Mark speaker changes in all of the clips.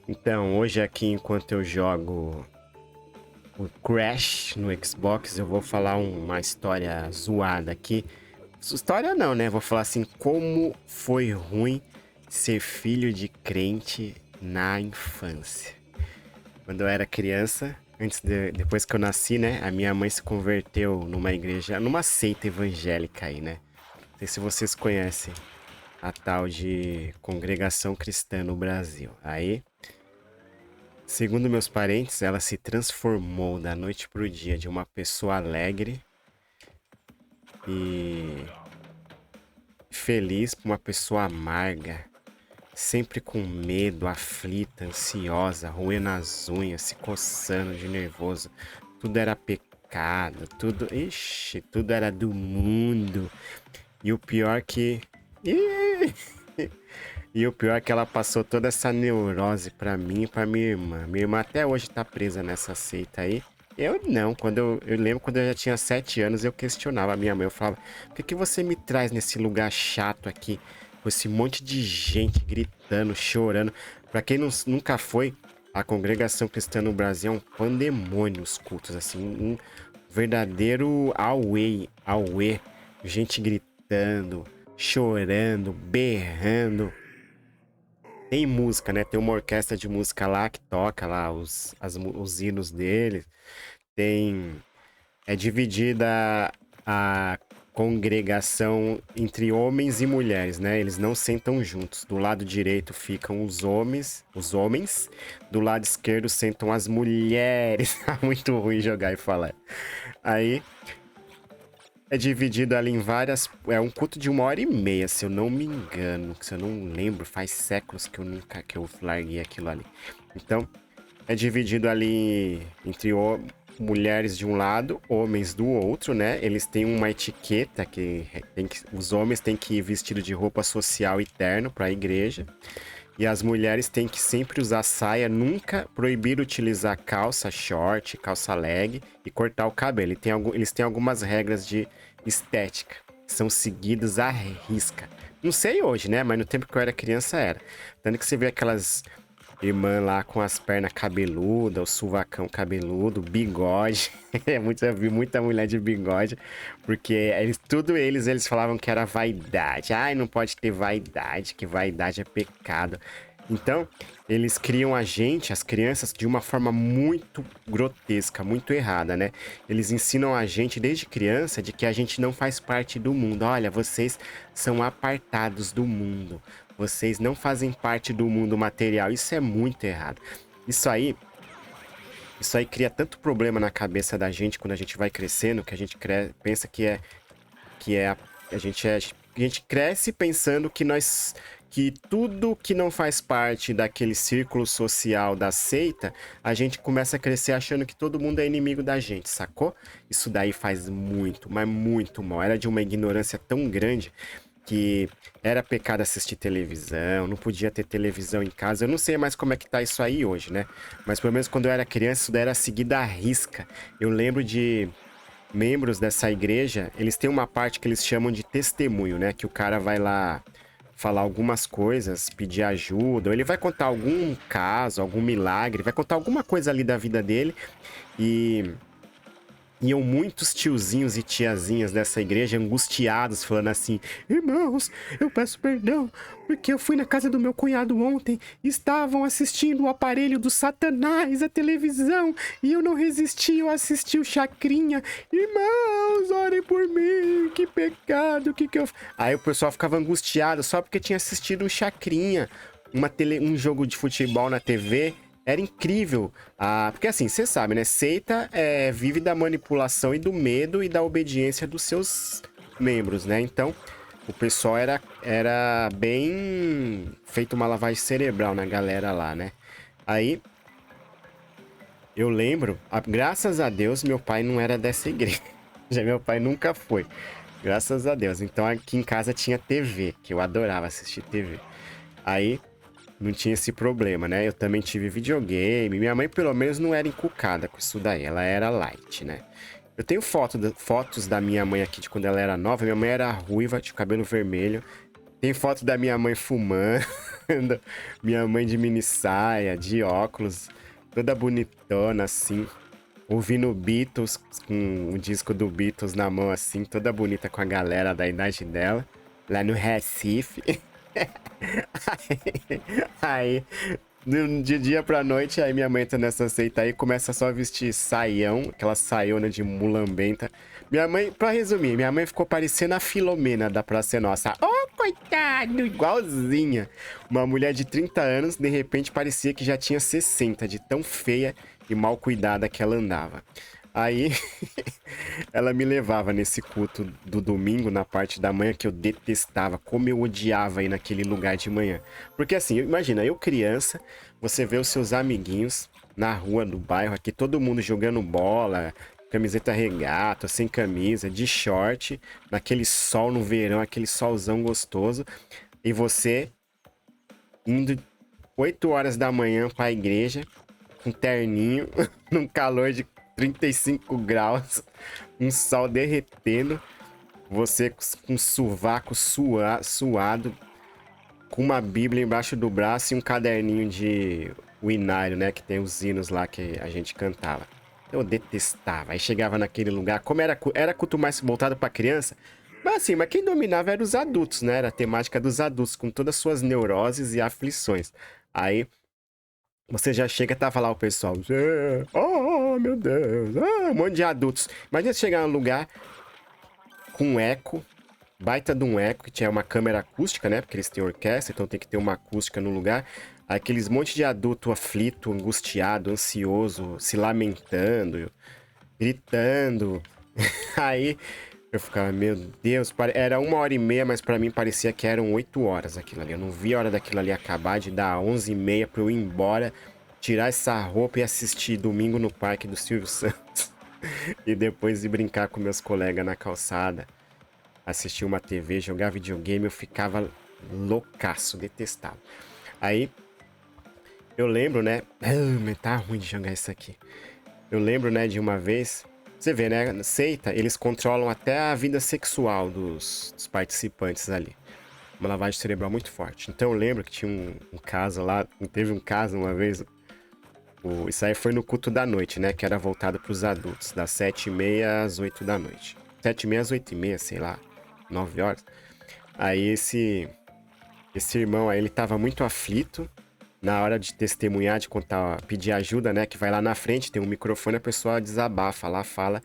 Speaker 1: Então, hoje aqui, enquanto eu jogo o Crash no Xbox, eu vou falar uma história zoada aqui. História não, né? Vou falar assim, como foi ruim ser filho de crente na infância. Quando eu era criança, depois que eu nasci, né? A minha mãe se converteu numa igreja, numa seita evangélica aí, né? Não sei se vocês conhecem a tal de Congregação Cristã no Brasil. Aí, segundo meus parentes, ela se transformou da noite pro dia de uma pessoa alegre e feliz para uma pessoa amarga, sempre com medo, aflita, ansiosa, roendo as unhas, se coçando de nervoso. Tudo era pecado, tudo, ixi, tudo era do mundo. E o pior que Ih! E o pior é que ela passou toda essa neurose pra mim e pra minha irmã. Minha irmã até hoje tá presa nessa seita aí. Eu não, eu lembro quando eu já tinha 7 anos, eu questionava a minha mãe. Eu falava, por que você me traz nesse lugar chato aqui, com esse monte de gente gritando, chorando? Pra quem nunca foi, a congregação cristã no Brasil é um pandemônio, os cultos, assim, um verdadeiro auê, gente gritando, chorando, berrando. Tem música, né? Tem uma orquestra de música lá que toca lá os hinos deles. Tem. É dividida a congregação entre homens e mulheres, né? Eles não sentam juntos. Do lado direito ficam os homens. Do lado esquerdo sentam as mulheres. Muito ruim jogar e falar. Aí é dividido ali em várias. É um culto de 1h30, se eu não me engano. Se eu não lembro, faz séculos que eu larguei aquilo ali. Então, é dividido ali entre mulheres de um lado, homens do outro, né? Eles têm uma etiqueta os homens têm que ir vestido de roupa social e terno para a igreja. E as mulheres têm que sempre usar saia, nunca proibir utilizar calça short, calça leg e cortar o cabelo. Eles têm algumas regras de estética que são seguidas à risca. Não sei hoje, né? Mas no tempo que eu era criança era. Tanto que você vê aquelas irmãs lá com as pernas cabeludas, o suvacão cabeludo, bigode. Eu vi muita mulher de bigode, porque eles falavam que era vaidade. Ai, não pode ter vaidade, que vaidade é pecado. Então, eles criam a gente, as crianças, de uma forma muito grotesca, muito errada, né? Eles ensinam a gente desde criança de que a gente não faz parte do mundo. Olha, vocês são apartados do mundo. Vocês não fazem parte do mundo material. Isso é muito errado. Isso aí, isso aí cria tanto problema na cabeça da gente quando a gente vai crescendo, que a gente pensa que é a, a gente cresce pensando que tudo que não faz parte daquele círculo social da seita, a gente começa a crescer achando que todo mundo é inimigo da gente, sacou? Isso daí faz muito, mas muito mal. Era de uma ignorância tão grande que era pecado assistir televisão, não podia ter televisão em casa. Eu não sei mais como é que tá isso aí hoje, né? Mas pelo menos quando eu era criança, isso daí era seguido à risca. Eu lembro de membros dessa igreja, eles têm uma parte que eles chamam de testemunho, né? Que o cara vai lá falar algumas coisas, pedir ajuda, ou ele vai contar algum caso, algum milagre, vai contar alguma coisa ali da vida dele e iam muitos tiozinhos e tiazinhas dessa igreja angustiados, falando assim: irmãos, eu peço perdão, porque eu fui na casa do meu cunhado ontem, estavam assistindo o aparelho do Satanás, a televisão, e eu não resisti, eu assisti o Chacrinha. Irmãos, orem por mim, que pecado, que eu... Aí o pessoal ficava angustiado só porque tinha assistido o Chacrinha, um jogo de futebol na TV. Era incrível. Porque assim, você sabe, né? Seita vive da manipulação e do medo e da obediência dos seus membros, né? Então, o pessoal era bem feito uma lavagem cerebral na galera lá, né? Aí, eu lembro, graças a Deus, meu pai não era dessa igreja. Já meu pai nunca foi. Graças a Deus. Então, aqui em casa tinha TV, que eu adorava assistir TV. Aí, não tinha esse problema, né? Eu também tive videogame. Minha mãe, pelo menos, não era encucada com isso daí. Ela era light, né? Eu tenho fotos da minha mãe aqui de quando ela era nova. Minha mãe era ruiva, de cabelo vermelho. Tem foto da minha mãe fumando, minha mãe de mini saia, de óculos, toda bonitona assim, ouvindo Beatles, com o disco do Beatles na mão assim, toda bonita com a galera da idade dela, lá no Recife. Aí, de dia pra noite, aí minha mãe tá nessa seita aí, começa só a vestir saião, aquela saiona de mulambenta. Minha mãe, pra resumir, minha mãe ficou parecendo a Filomena da Praça é Nossa. Oh, coitado, igualzinha. Uma mulher de 30 anos, de repente parecia que já tinha 60, de tão feia e mal cuidada que ela andava. Aí, ela me levava nesse culto do domingo, na parte da manhã, que eu detestava, como eu odiava ir naquele lugar de manhã. Porque assim, imagina, eu criança, você vê os seus amiguinhos na rua do bairro aqui, todo mundo jogando bola, camiseta regata, sem camisa, de short, naquele sol no verão, aquele solzão gostoso, e você indo 8 horas da manhã pra igreja, com terninho, num calor de 35 graus, um sol derretendo, você com sovaco suado, com uma bíblia embaixo do braço e um caderninho de o inário, né, que tem os hinos lá que a gente cantava. Eu detestava. Aí chegava naquele lugar, como era culto mais voltado pra criança, mas assim, mas quem dominava eram os adultos, né? Era a temática dos adultos, com todas as suas neuroses e aflições. Aí você já chega, tava lá o pessoal. Oh, meu Deus. Ah, um monte de adultos. Imagina você chegar num lugar com um eco, baita de um eco, que tinha uma câmera acústica, né? Porque eles têm orquestra, então tem que ter uma acústica no lugar. Aqueles monte de adulto aflito, angustiado, ansioso, se lamentando, gritando. Aí eu ficava, meu Deus, era 1h30, mas pra mim parecia que eram 8 horas aquilo ali. Eu não vi a hora daquilo ali acabar, de dar 11h30 pra eu ir embora, tirar essa roupa e assistir Domingo no Parque do Silvio Santos. E depois ir brincar com meus colegas na calçada, assistir uma TV, jogar videogame, eu ficava loucaço, detestava. Aí eu lembro, né? Tá ruim de jogar isso aqui. Eu lembro, né, de uma vez. Você vê, né? Na seita, eles controlam até a vida sexual dos participantes ali. Uma lavagem cerebral muito forte. Então eu lembro que tinha um caso lá. Teve um caso uma vez. Isso aí foi no culto da noite, né? Que era voltado para os adultos. Das 7h30 às 8 da noite. 7h30 às 8h30, sei lá. 9 horas. Aí esse irmão aí, ele tava muito aflito. Na hora de testemunhar, de contar, pedir ajuda, né? Que vai lá na frente, tem um microfone, a pessoa desabafa lá, fala.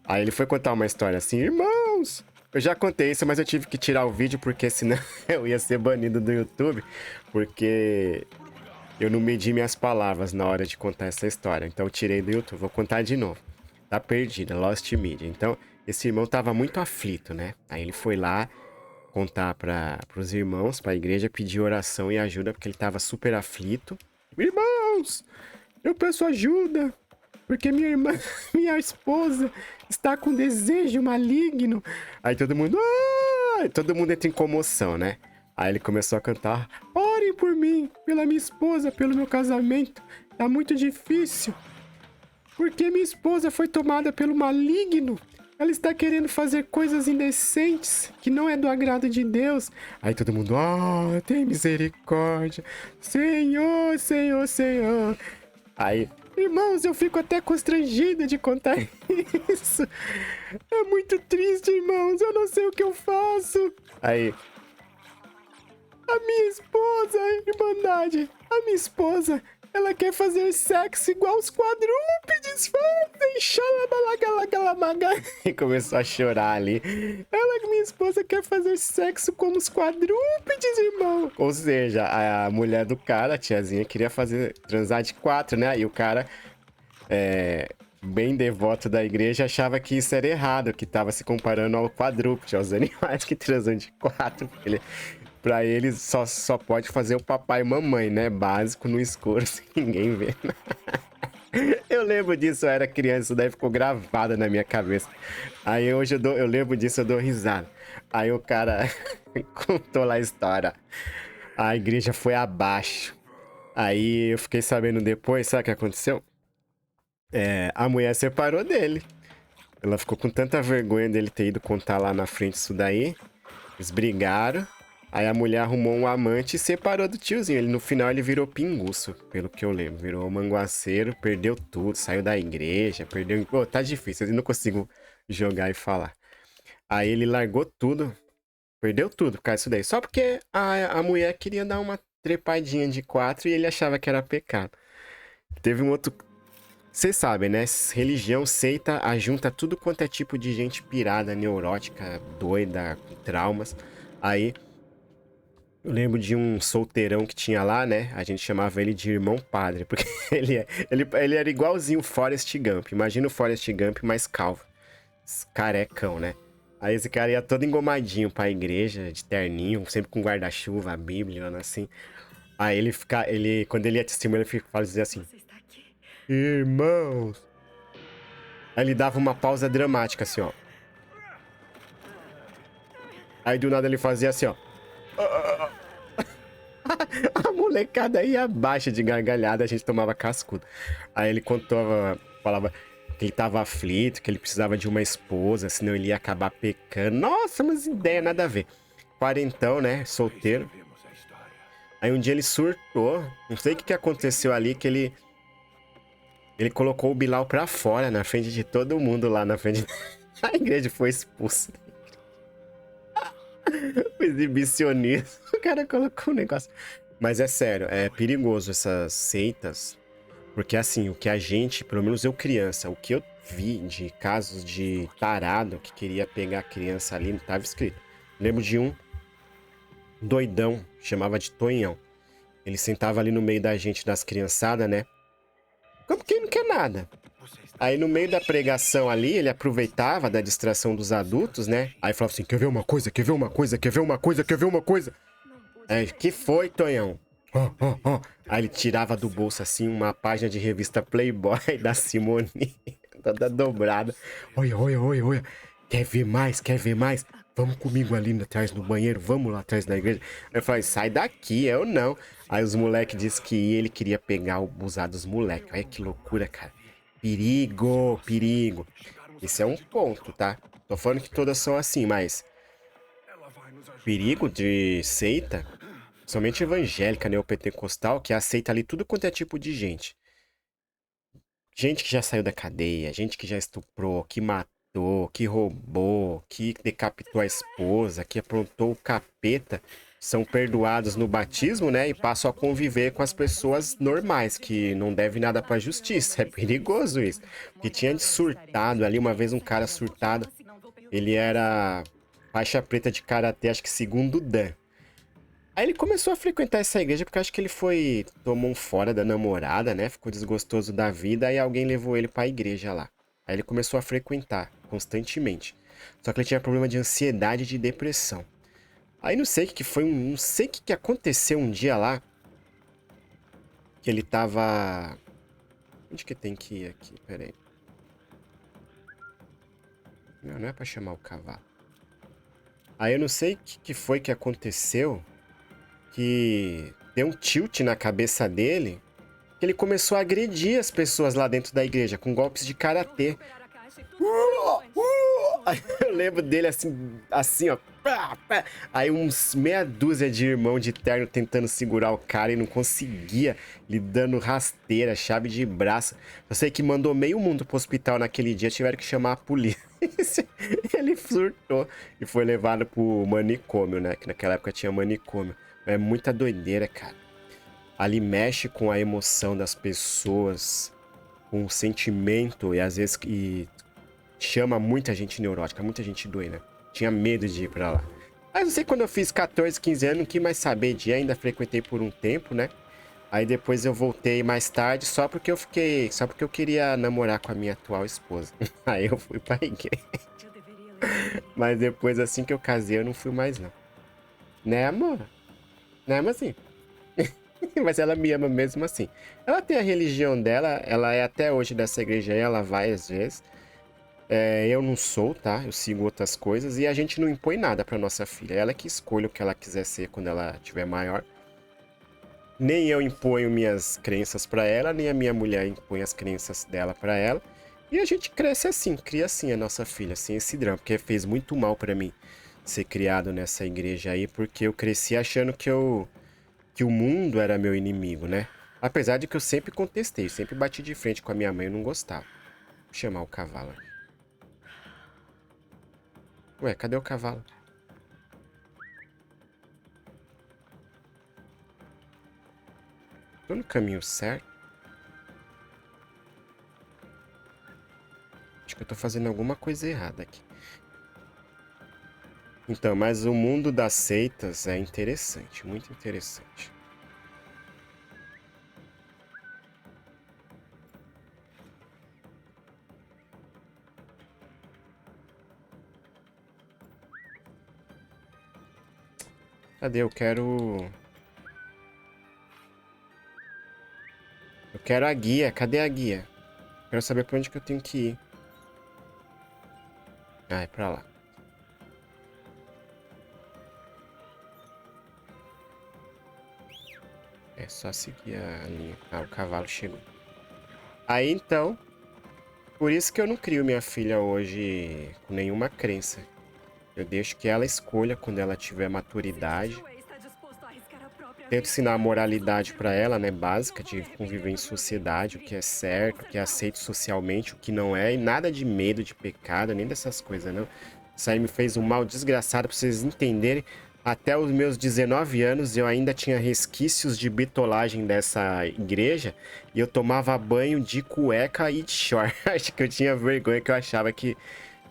Speaker 1: Aí ele foi contar uma história assim, irmãos, eu já contei isso, mas eu tive que tirar o vídeo porque senão eu ia ser banido do YouTube, porque eu não medi minhas palavras na hora de contar essa história. Então eu tirei do YouTube, vou contar de novo. Tá perdida, Lost Media. Então, esse irmão tava muito aflito, né? Aí ele foi lá contar para os irmãos, para a igreja, pedir oração e ajuda, porque ele estava super aflito. Irmãos, eu peço ajuda, porque minha irmã, minha esposa, está com desejo maligno. Aí todo mundo, todo mundo entra em comoção, né? Aí ele começou a cantar, orem por mim, pela minha esposa, pelo meu casamento, tá muito difícil. Porque minha esposa foi tomada pelo maligno. Ela está querendo fazer coisas indecentes, que não é do agrado de Deus. Aí todo mundo, tem misericórdia. Senhor, Senhor, Senhor. Aí, irmãos, eu fico até constrangida de contar isso. É muito triste, irmãos. Eu não sei o que eu faço. Aí, a minha esposa, Irmandade, a minha esposa, ela quer fazer sexo igual os quadrúpedes fazem. Xalabalagalalamaga. E começou a chorar ali. Minha esposa quer fazer sexo como os quadrúpedes, irmão. Ou seja, a mulher do cara, a tiazinha, queria transar de 4, né? E o cara, bem devoto da igreja, achava que isso era errado, que tava se comparando ao quadrúpede, aos animais que transam de 4. Pra eles só pode fazer o papai e mamãe, né? Básico no escuro, sem ninguém ver. Eu lembro disso, eu era criança, isso daí ficou gravado na minha cabeça. Aí hoje eu lembro disso, eu dou risada. Aí o cara contou lá a história. A igreja foi abaixo. Aí eu fiquei sabendo depois, sabe o que aconteceu? A mulher separou dele. Ela ficou com tanta vergonha dele ter ido contar lá na frente isso daí. Eles brigaram. Aí a mulher arrumou um amante e separou do tiozinho. Ele, no final ele virou pinguço, pelo que eu lembro. Virou manguaceiro, perdeu tudo, saiu da igreja, perdeu... Pô, tá difícil, eu não consigo jogar e falar. Aí ele largou tudo, perdeu tudo por causa disso daí. Só porque a mulher queria dar uma trepadinha de 4 e ele achava que era pecado. Teve um outro... Vocês sabem, né? Religião, seita, ajunta tudo quanto é tipo de gente pirada, neurótica, doida, com traumas. Aí, eu lembro de um solteirão que tinha lá, né? A gente chamava ele de irmão padre, porque ele era igualzinho o Forrest Gump. Imagina o Forrest Gump mais calvo. Carecão, né? Aí esse cara ia todo engomadinho pra igreja, de terninho, sempre com guarda-chuva, a Bíblia, assim. Aí quando ele ia testemunhar, ele fazia assim: irmãos. Aí ele dava uma pausa dramática, assim, ó. Aí do nada ele fazia assim, ó. A molecada ia abaixo de gargalhada, a gente tomava cascudo. Aí ele falava que ele tava aflito, que ele precisava de uma esposa, senão ele ia acabar pecando. Nossa, mas ideia nada a ver. Quarentão, né? Solteiro. Aí um dia ele surtou. Não sei o que aconteceu ali, que ele colocou o Bilal pra fora, na frente de todo mundo lá na frente. A igreja foi expulsa. O exibicionismo. O cara colocou um negócio. Mas é sério, é perigoso essas seitas. Porque assim, o que a gente, pelo menos eu criança, o que eu vi de casos de tarado que queria pegar a criança ali, não tava escrito. Lembro de um doidão, chamava de Tonhão. Ele sentava ali no meio da gente, das criançadas, né? Como quem não quer nada. Aí no meio da pregação ali, ele aproveitava da distração dos adultos, né? Aí falava assim, quer ver uma coisa, quer ver uma coisa, quer ver uma coisa, quer ver uma coisa? É, que foi, Tonhão? Aí ele tirava do bolso, assim, uma página de revista Playboy da Simone, toda dobrada. Olha, olha, olha, olha. Quer ver mais? Quer ver mais? Vamos comigo ali atrás no banheiro, vamos lá atrás da igreja. Aí eu falei, sai daqui, eu não. Aí os moleques disseram que ele queria pegar o abusar dos moleques. Olha que loucura, cara. Perigo, perigo. Esse é um ponto, tá? Tô falando que todas são assim, mas perigo de seita, somente evangélica, neopentecostal, que aceita ali tudo quanto é tipo de gente. Gente que já saiu da cadeia, gente que já estuprou, que matou, que roubou, que decapitou a esposa, que aprontou o capeta, são perdoados no batismo, né? E passam a conviver com as pessoas normais, que não devem nada pra justiça. É perigoso isso. Porque tinha de surtado ali, uma vez um cara surtado, ele era faixa preta de karatê, acho que segundo Dan. Aí ele começou a frequentar essa igreja porque acho que ele tomou um fora da namorada, né? Ficou desgostoso da vida, aí alguém levou ele pra igreja lá. Aí ele começou a frequentar constantemente. Só que ele tinha problema de ansiedade e de depressão. Aí não sei o que foi, não sei o que aconteceu um dia lá, que ele tava... Onde que tem que ir aqui? Pera aí. Não é pra chamar o cavalo. Aí eu não sei o que foi que aconteceu, que deu um tilt na cabeça dele, que ele começou a agredir as pessoas lá dentro da igreja com golpes de karatê. Aí eu lembro dele assim, ó. Aí uns meia dúzia de irmão de terno tentando segurar o cara e não conseguia, lhe dando rasteira, chave de braço. Eu sei que mandou meio mundo pro hospital naquele dia, tiveram que chamar a polícia. Ele surtou e foi levado pro manicômio, né? Que naquela época tinha manicômio. É muita doideira, cara. Ali mexe com a emoção das pessoas, com o sentimento e às vezes chama muita gente neurótica, muita gente doida. Tinha medo de ir pra lá. Mas não sei, quando eu fiz 14, 15 anos, não quis mais saber de ir, ainda frequentei por um tempo, né? Aí depois eu voltei mais tarde só porque eu queria namorar com a minha atual esposa. Aí eu fui pra igreja. Mas depois, assim que eu casei, eu não fui mais não. Né, amor? Né, mas assim. Mas ela me ama mesmo assim. Ela tem a religião dela, ela é até hoje dessa igreja aí, ela vai às vezes. É, eu não sou, tá? Eu sigo outras coisas e a gente não impõe nada pra nossa filha. Ela que escolhe o que ela quiser ser quando ela tiver maior. Nem eu imponho minhas crenças pra ela, nem a minha mulher impõe as crenças dela pra ela. E a gente cresce assim, cria assim a nossa filha, sem esse drama, porque fez muito mal pra mim ser criado nessa igreja aí, porque eu cresci achando que o mundo era meu inimigo, né? Apesar de que eu sempre contestei, sempre bati de frente com a minha mãe, eu não gostava. Vou chamar o cavalo aqui. Ué, cadê o cavalo? Tô no caminho certo? Acho que eu tô fazendo alguma coisa errada aqui. Então, mas o mundo das seitas é interessante, muito interessante. Cadê? Eu quero... Eu quero a guia. Cadê a guia? Quero saber pra onde que eu tenho que ir. Ah, é pra lá. É só seguir a linha. Ah, o cavalo chegou. Aí, então... Por isso que eu não crio minha filha hoje com nenhuma crença. Eu deixo que ela escolha quando ela tiver maturidade. Tento ensinar a moralidade para ela, né, básica, de conviver em sociedade, o que é certo, o que é aceito socialmente, o que não é, e nada de medo, de pecado, nem dessas coisas, não. Isso aí me fez um mal desgraçado, pra vocês entenderem. Até os meus 19 anos eu ainda tinha resquícios de bitolagem dessa igreja e eu tomava banho de cueca e de short. Acho que eu tinha vergonha, que eu achava que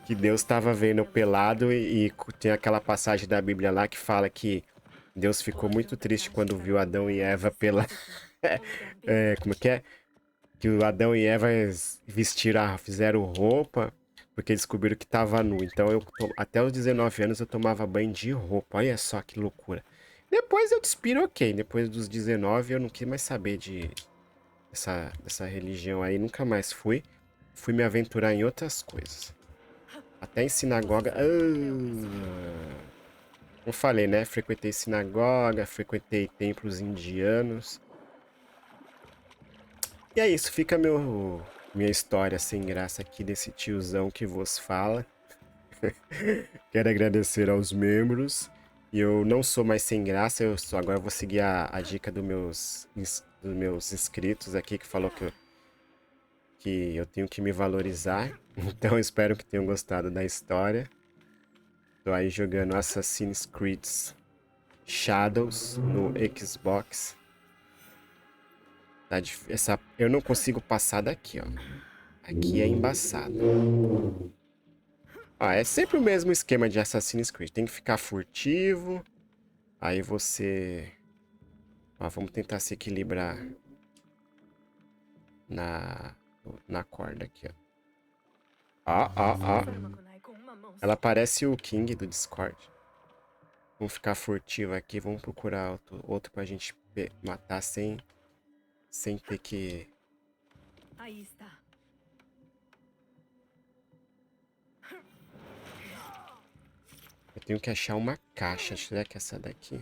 Speaker 1: Deus estava vendo eu pelado e tem aquela passagem da Bíblia lá que fala que Deus ficou muito triste quando viu Adão e Eva pela... como é que é? Que o Adão e Eva vestiram, fizeram roupa porque descobriram que tava nu. Então até os 19 anos eu tomava banho de roupa. Olha só que loucura. Depois eu despiroquei. Depois dos 19 eu não quis mais saber dessa religião aí. Nunca mais fui. Fui me aventurar em outras coisas. Até em sinagoga. Como falei, né? Frequentei sinagoga, frequentei templos indianos. E é isso, fica minha história sem graça aqui desse tiozão que vos fala. Quero agradecer aos membros. E eu não sou mais sem graça, agora vou seguir a dica dos meus inscritos aqui que falou que eu tenho que me valorizar. Então espero que tenham gostado da história. Tô aí jogando Assassin's Creed Shadows no Xbox. Tá eu não consigo passar daqui, ó. Aqui é embaçado. Ah, é sempre o mesmo esquema de Assassin's Creed. Tem que ficar furtivo. Aí você... Ó, vamos tentar se equilibrar na, na corda aqui, ó. Ó, ó, ó. Ela parece o King do Discord. Vamos ficar furtivo aqui. Vamos procurar outro pra gente matar sem ter que...
Speaker 2: Aí está.
Speaker 1: Eu tenho que achar uma caixa. Será que é essa daqui?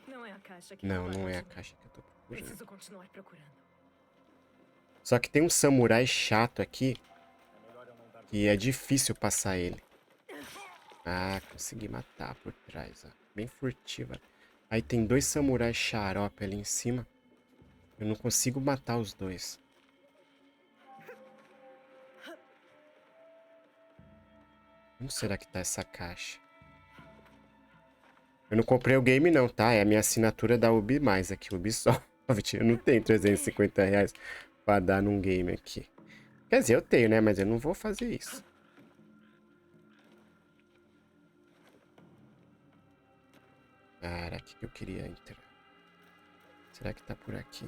Speaker 2: Não é a caixa que
Speaker 1: Não, não é a caixa que eu tô procurando.
Speaker 2: Preciso continuar procurando.
Speaker 1: Só que tem um samurai chato aqui. E é difícil passar ele. Ah, consegui matar por trás, ó. Bem furtiva. Aí tem dois samurais xarope ali em cima. Eu não consigo matar os dois. Onde será que tá essa caixa? Eu não comprei o game não, tá? É a minha assinatura da Ubi+, aqui, Ubisoft. Eu não tenho 350 reais pra dar num game aqui. Quer dizer, eu tenho, né? Mas eu não vou fazer isso. Era aqui que eu queria entrar. Será que tá por aqui?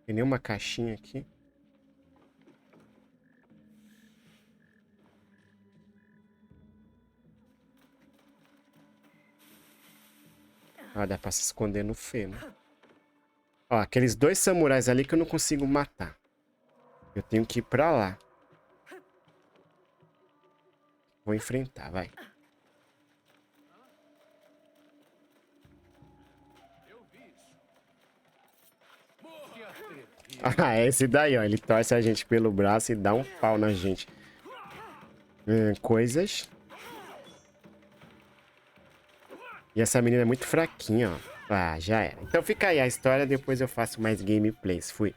Speaker 1: Tem nenhuma caixinha aqui? Ah, dá pra se esconder no feno. Ó, aqueles dois samurais ali que eu não consigo matar. Eu tenho que ir pra lá. Vou enfrentar, vai. Ah, é esse daí, ó. Ele torce a gente pelo braço e dá um pau na gente. Coisas. E essa menina é muito fraquinha, ó. Ah, já era. Então fica aí a história, depois eu faço mais gameplays. Fui.